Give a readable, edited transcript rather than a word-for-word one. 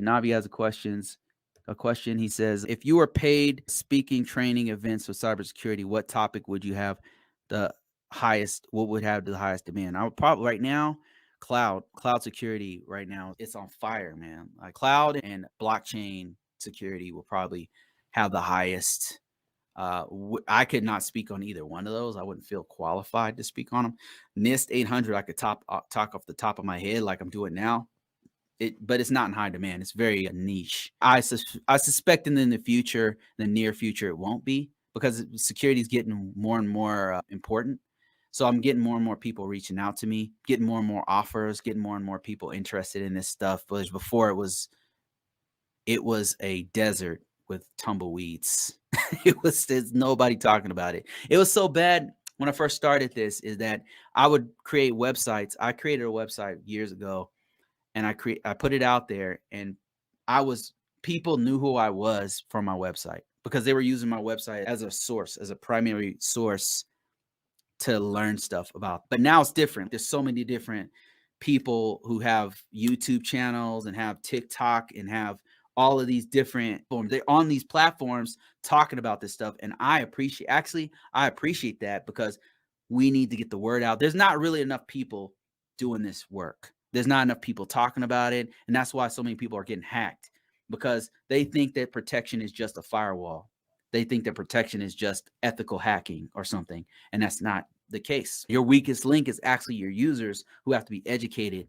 Navi has a question. He says, if you were paid speaking, training events for cybersecurity, what topic would you have the highest? What would have the highest demand? I would probably right now, cloud security right now, it's on fire, man. Like cloud and blockchain security will probably have the highest. I could not speak on either one of those. I wouldn't feel qualified to speak on them. NIST 800, I could talk off the top of my head like I'm doing now. But it's not in high demand. It's very niche. I suspect in the future, the near future, it won't be, because security is getting more and more important. So I'm getting more and more people reaching out to me, getting more and more offers, getting more and more people interested in this stuff. But before it was a desert with tumbleweeds. There's nobody talking about it. It was so bad when I first started this, is that I would create websites. I created a website years ago, and I put it out there, and people knew who I was from my website, because they were using my website as a source, as a primary source to learn stuff about. But now it's different. There's so many different people who have YouTube channels and have TikTok and have all of these different forms. They're on these platforms talking about this stuff. And I appreciate that, because we need to get the word out. There's not really enough people doing this work. There's not enough people talking about it. And that's why so many people are getting hacked, because they think that protection is just a firewall. They think that protection is just ethical hacking or something. And that's not the case. Your weakest link is actually your users, who have to be educated